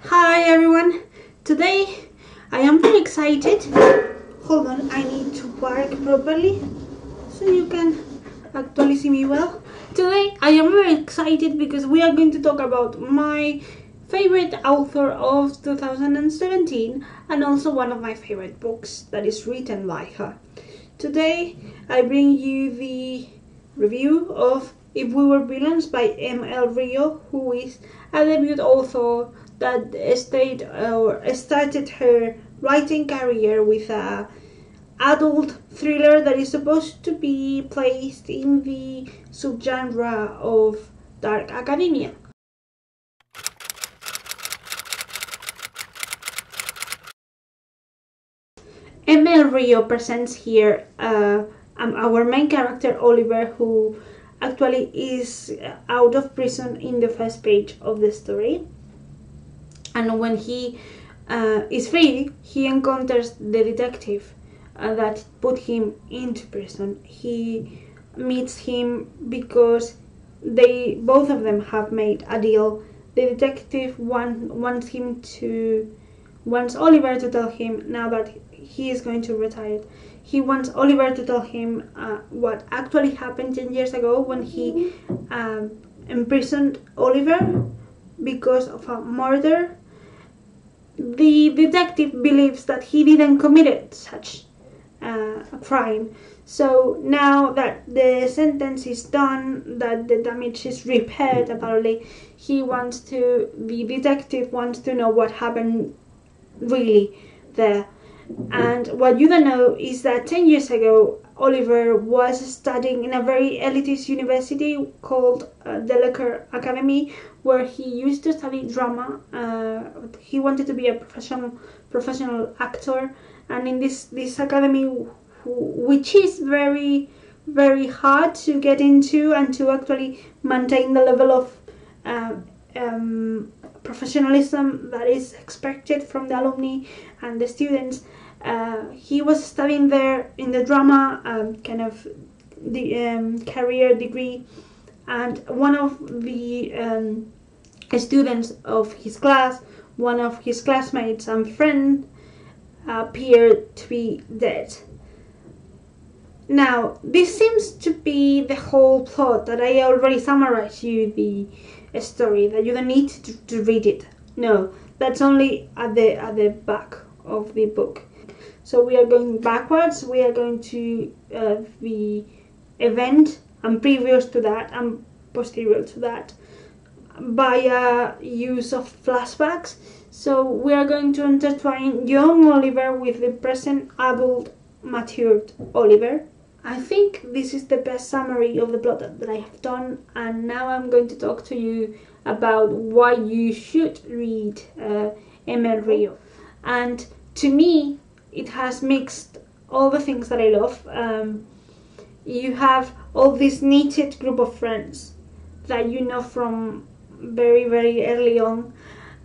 Hi everyone, today I am very excited. Hold on, I need to park properly so you can actually see me well. Today I am very excited because we are going to talk about my favorite author of 2017 and also one of my favorite books that is written by her. Today I bring you the review of If We Were Villains by RIO, who is a debut author that started her writing career with a adult thriller that is supposed to be placed in the subgenre of dark academia. RIO presents here our main character Oliver, who actually is out of prison in the first page of the story. And when he is free, he encounters the detective that put him into prison. He meets him because both of them have made a deal. The detective wants Oliver to tell him, now that he is going to retire, he wants Oliver to tell him what actually happened 10 years ago when he imprisoned Oliver because of a murder. The detective believes that he didn't commit such a crime. So now that the sentence is done, that the damage is repaired, apparently, the detective wants to know what happened really there. And what you don't know is that 10 years ago, Oliver was studying in a very elitist university called Delaware Academy, where he used to study drama. He wanted to be a professional actor, and in this academy, which is very, very hard to get into and to actually maintain the level of professionalism that is expected from the alumni and the students. He was studying there in the drama career degree, and one of the students of his class, one of his classmates and friend, appeared to be dead. Now, this seems to be the whole plot that I already summarized you the story, that you don't need to read it. No, that's only at the back of the book. So we are going backwards. We are going to the event and previous to that and posterior to that by use of flashbacks. So we are going to intertwine young Oliver with the present adult matured Oliver. I think this is the best summary of the plot that I have done, and now I'm going to talk to you about why you should read RIO. And to me, it has mixed all the things that I love. You have all this knitted group of friends that you know from very, very early on,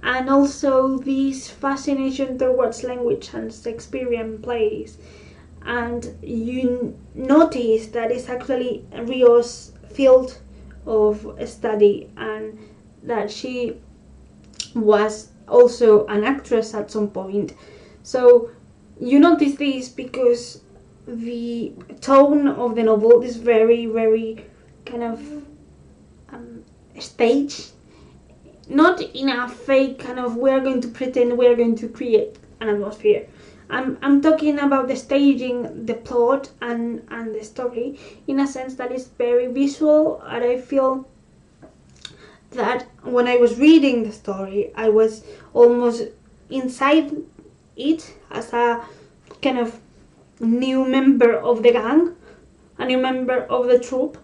and also this fascination towards language and Shakespearean plays. And you notice that it's actually Rio's field of study, and that she was also an actress at some point. So you notice this because the tone of the novel is very, very kind of staged, not in a fake kind of we're going to pretend we're going to create an atmosphere. I'm talking about the staging, the plot and the story in a sense that is very visual, and I feel that when I was reading the story I was almost inside it as a kind of new member of the gang, a new member of the troupe,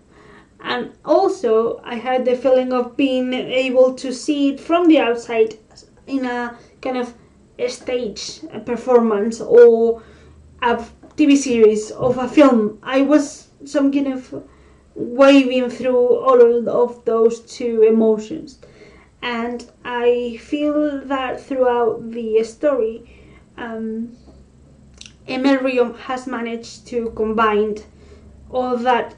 and also I had the feeling of being able to see it from the outside in a kind of a stage performance or a TV series of a film. I was some kind of waving through all of those two emotions, and I feel that throughout the story RIO has managed to combine all that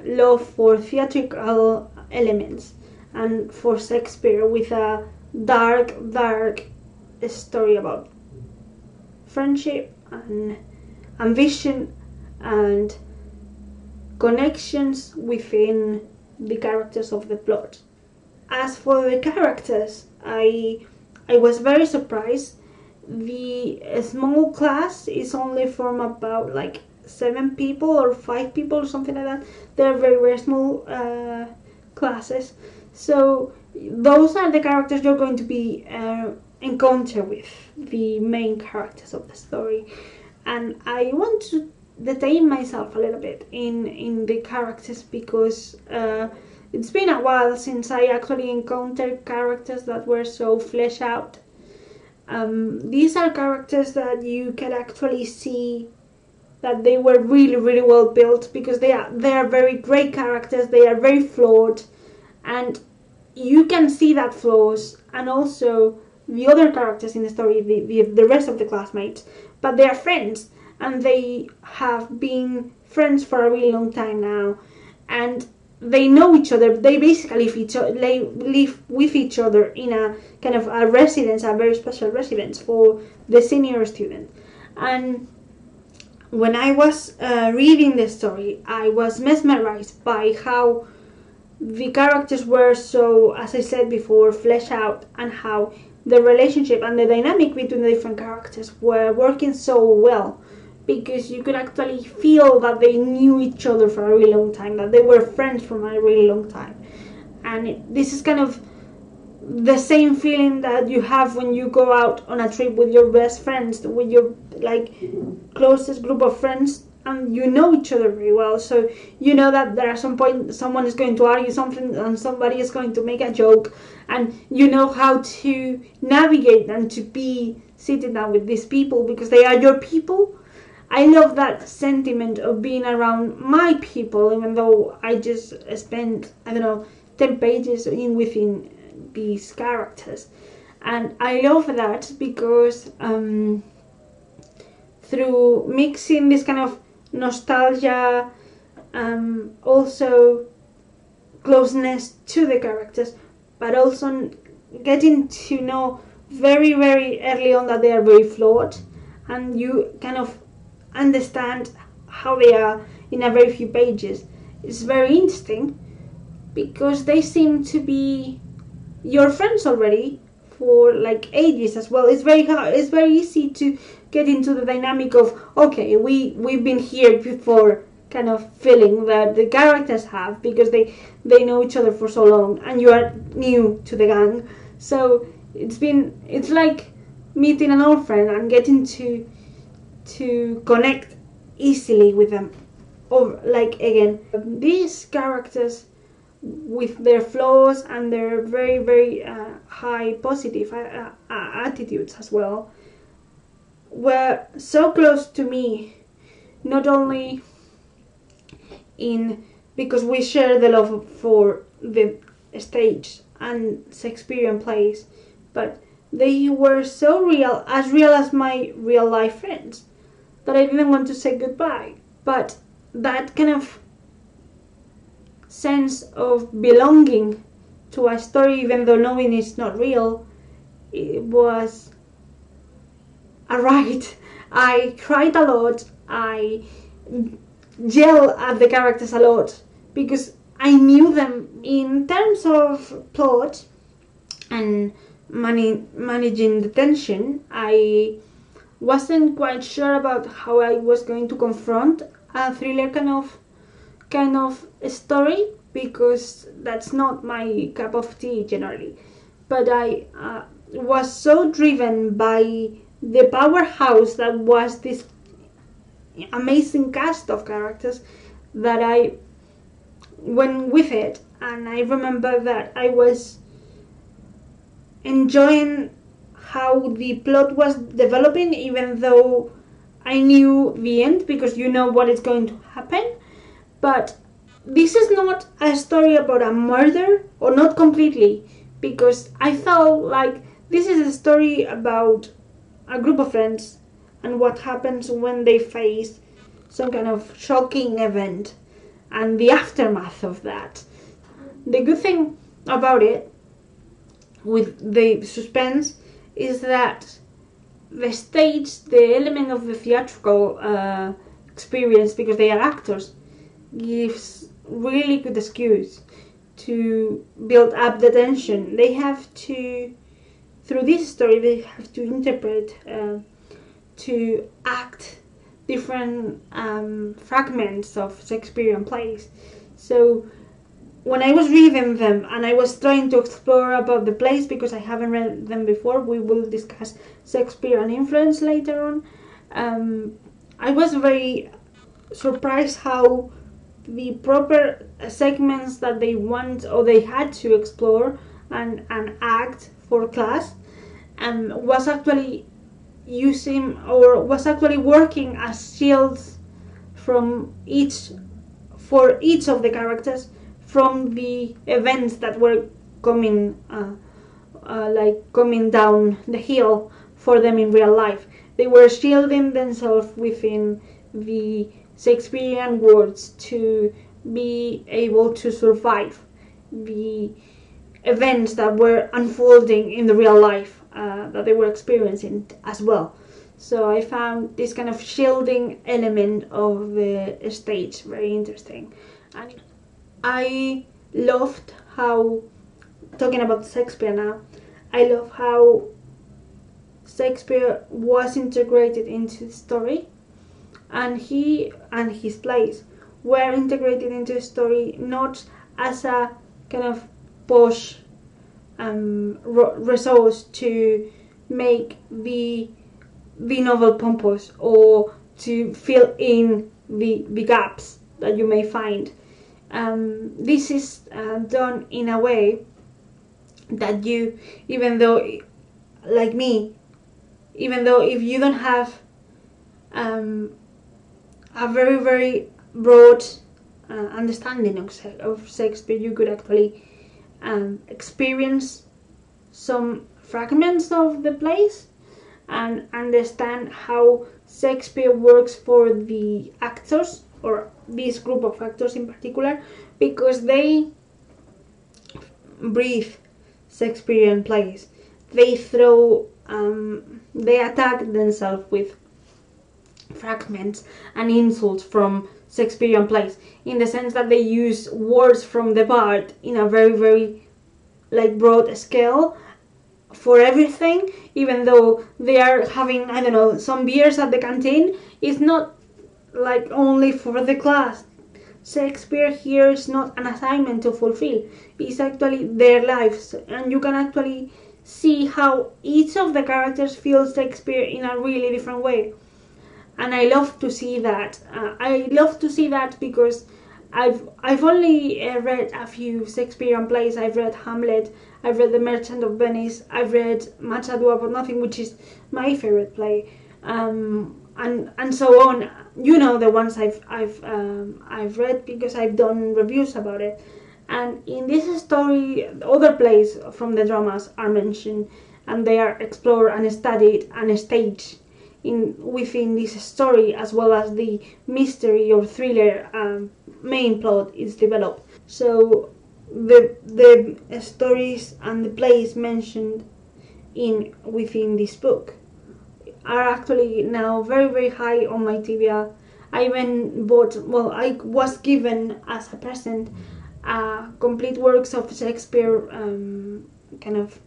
love for theatrical elements and for Shakespeare with a dark story about friendship and ambition and connections within the characters of the plot. As for the characters, I was very surprised. The small class is only from about like 7 people or 5 people or something like that. They're very small classes. So those are the characters you're going to be encounter with, the main characters of the story. And I want to detain myself a little bit in the characters because it's been a while since I actually encountered characters that were so fleshed out. These are characters that you can actually see that they were really well built, because they are very great characters. They are very flawed, and you can see that flaws, and also the other characters in the story, the rest of the classmates, but they are friends, and they have been friends for a really long time now, and they know each other. They basically live with each other in a kind of a residence, a very special residence for the senior student. And when I was reading the story, I was mesmerized by how the characters were so, as I said before, fleshed out, and how the relationship and the dynamic between the different characters were working so well, because you could actually feel that they knew each other for a really long time, that they were friends for a really long time. And this is kind of the same feeling that you have when you go out on a trip with your best friends, with your like closest group of friends, and you know each other very well. So you know that there at some point someone is going to argue something and somebody is going to make a joke, and you know how to navigate and to be sitting down with these people because they are your people. I love that sentiment of being around my people, even though I just spent, 10 pages within these characters. And I love that because through mixing this kind of nostalgia, also closeness to the characters, but also getting to know very early on that they are very flawed, and you kind of understand how they are in a very few pages. It's very interesting because they seem to be your friends already for like ages as well. It's very hard. It's very easy to get into the dynamic of, okay, we've been here before, kind of feeling that the characters have, because they know each other for so long and you are new to the gang. So it's like meeting an old friend and getting to connect easily with them. Or like, again, these characters with their flaws and their very high positive attitudes as well were so close to me, not only because we share the love for the stage and Shakespearean plays, but they were so real as my real life friends, that I didn't want to say goodbye. But that kind of sense of belonging to a story, even though knowing it's not real, it was a ride. I cried a lot. I yelled at the characters a lot because I knew them. In terms of plot and managing the tension, I wasn't quite sure about how I was going to confront a thriller kind of story, because that's not my cup of tea generally. But I was so driven by the powerhouse that was this amazing cast of characters that I went with it. And I remember that I was enjoying how the plot was developing, even though I knew the end, because you know what is going to happen. But this is not a story about a murder, or not completely, because I felt like this is a story about a group of friends and what happens when they face some kind of shocking event and the aftermath of that. The good thing about it with the suspense is that the stage, the element of the theatrical experience, because they are actors, gives really good excuse to build up the tension. They have to, through this story, they have to interpret, to act different fragments of Shakespearean plays. So when I was reading them and I was trying to explore about the plays, because I haven't read them before, we will discuss Shakespeare and influence later on, I was very surprised how the proper segments that they want or they had to explore and act for class was actually using or was actually working as shields from for each of the characters from the events that were coming coming down the hill for them in real life. They were shielding themselves within the Shakespearean words to be able to survive the events that were unfolding in the real life that they were experiencing as well. So I found this kind of shielding element of the stage very interesting. And I loved how, talking about Shakespeare now, I love how Shakespeare was integrated into the story, and he and his plays were integrated into the story not as a kind of posh resource to make the novel pompous or to fill in the gaps that you may find. This is done in a way that you, even though, like me, even though if you don't have a very, very broad understanding of Shakespeare, you could actually experience some fragments of the plays and understand how Shakespeare works for the actors, or this group of actors in particular, because they breathe Shakespearean plays. They they attack themselves with fragments and insults from Shakespearean plays, in the sense that they use words from the bard in a very, very broad scale for everything, even though they are having, I don't know, some beers at the canteen. It's not only for the class. Shakespeare here is not an assignment to fulfill. It's actually their lives, and you can actually see how each of the characters feels Shakespeare in a really different way. And I love to see that. I love to see that because I've only read a few Shakespearean plays. I've read Hamlet, I've read The Merchant of Venice, I've read Much Ado About Nothing, which is my favorite play, and so on. You know, the ones I've read because I've done reviews about it. And in this story, other plays from the dramas are mentioned, and they are explored and studied and staged within this story, as well as the mystery or thriller main plot is developed. So the stories and the plays mentioned within this book are actually now very, very high on my TBR. I even I was given as a present complete works of Shakespeare, kind of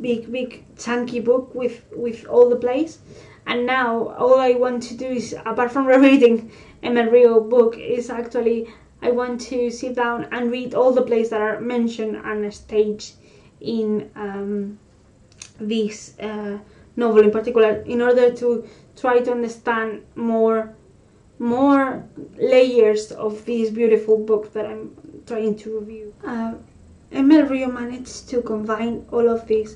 big chunky book with all the plays, and now all I want to do is, apart from rereading RIO book, is actually I want to sit down and read all the plays that are mentioned and staged in this novel in particular, in order to try to understand more layers of this beautiful book that I'm trying to review. RIO managed to combine all of this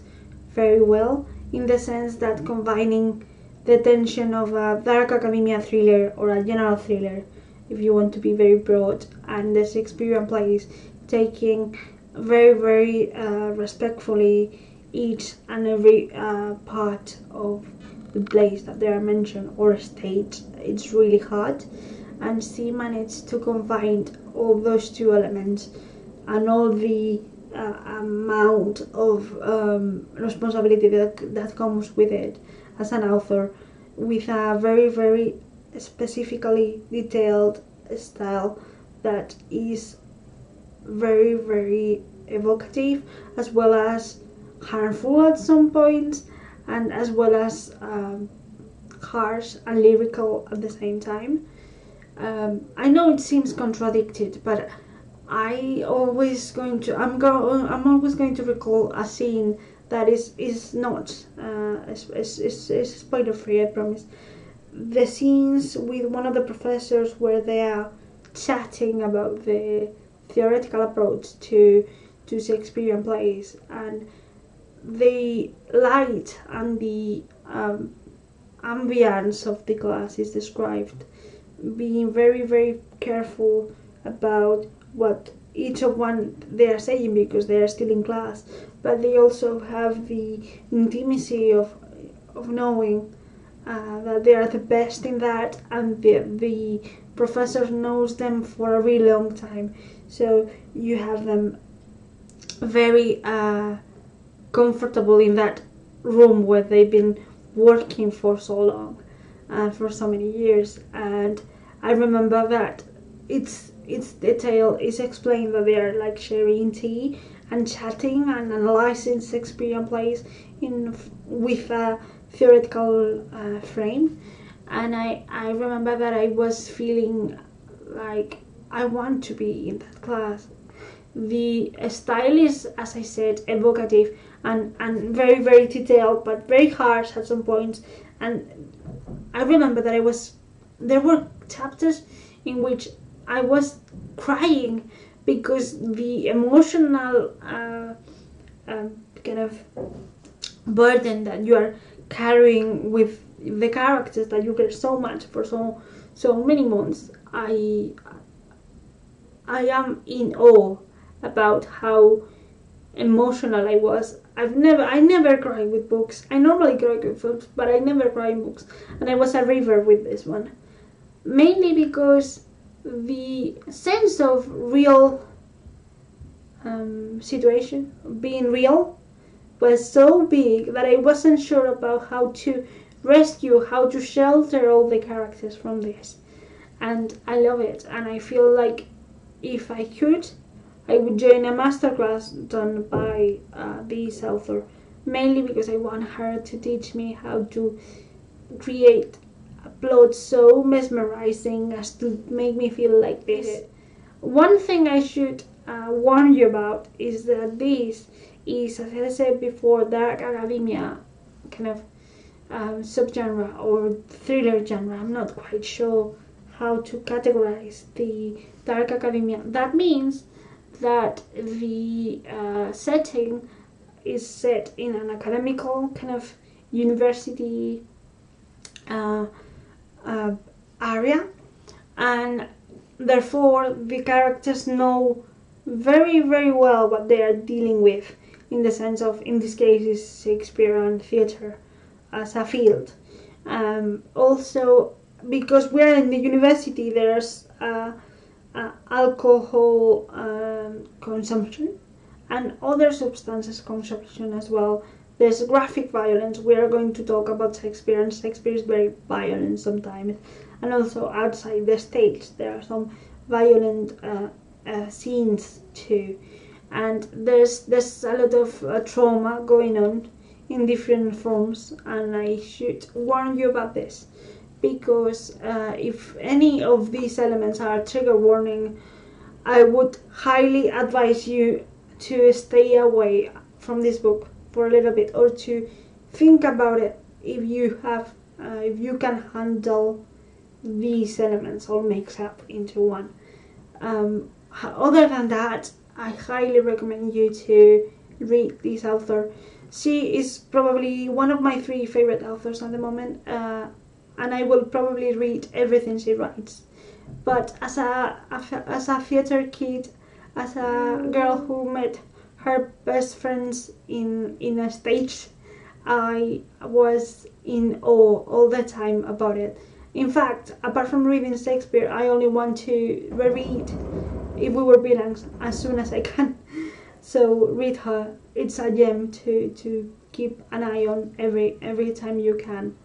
very well, in the sense that combining the tension of a dark academia thriller or a general thriller, if you want to be very broad, and the Shakespearean plays, taking very, very respectfully each and every part of the plays that they are mentioned or staged. It's really hard, and she managed to combine all those two elements and all the amount of responsibility that comes with it as an author, with a very, very specifically detailed style that is very, very evocative, as well as harmful at some points, and as well as harsh and lyrical at the same time. I know it seems contradicted, but I'm always going to recall a scene that is not is spoiler free, I promise. The scenes with one of the professors where they are chatting about the theoretical approach to Shakespearean plays, and the light and the ambience of the class is described, being very, very careful about what each of one they are saying, because they are still in class, but they also have the intimacy of knowing that they are the best in that, and the professor knows them for a really long time, so you have them very comfortable in that room where they've been working for so long, for so many years. And I remember that it's detail is explained that they are like sharing tea and chatting and analyzing Shakespearean plays with a theoretical frame. And I remember that I was feeling like I want to be in that class. The style is, as I said, evocative and very, very detailed, but very harsh at some points. And I remember that there were chapters in which I was crying because the emotional kind of burden that you are carrying with the characters that you care so much for so many months. I am in awe about how emotional I was. I never cry with books. I normally cry with films, but I never cry in books. And I was a river with this one, mainly because the sense of real situation, being real, was so big that I wasn't sure about how to rescue, how to shelter all the characters from this. And I love it, and I feel like if I could, I would join a masterclass done by this author, mainly because I want her to teach me how to create a plot so mesmerizing as to make me feel like this. One thing I should warn you about is that this is, as I said before, dark academia kind of subgenre or thriller genre. I'm not quite sure how to categorize the dark academia. That means that the setting is set in an academical kind of university area, and therefore the characters know very, very well what they are dealing with, in the sense of, in this case, is Shakespeare and theatre as a field. Also, because we're in the university, there's alcohol consumption and other substances consumption as well. There's graphic violence. We are going to talk about Shakespeare, and Shakespeare is very violent sometimes. And also outside the stage, there are some violent scenes too. And there's a lot of trauma going on in different forms, and I should warn you about this, because if any of these elements are trigger warning, I would highly advise you to stay away from this book for a little bit, or to think about it if you can handle these elements all mixed up into one. Other than that, I highly recommend you to read this author. She is probably one of my 3 favorite authors at the moment, and I will probably read everything she writes. But as a theatre kid, as a girl who met her best friends in a stage, I was in awe all the time about it. In fact, apart from reading Shakespeare, I only want to reread If We Were Villains as soon as I can. So read her. It's a gem to keep an eye on every time you can.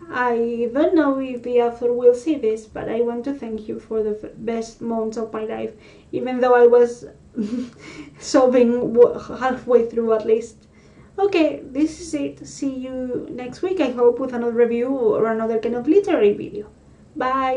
I don't know if the author will see this, but I want to thank you for the best months of my life, even though I was sobbing halfway through at least. Okay, this is it. See you next week, I hope, with another review or another kind of literary video. Bye!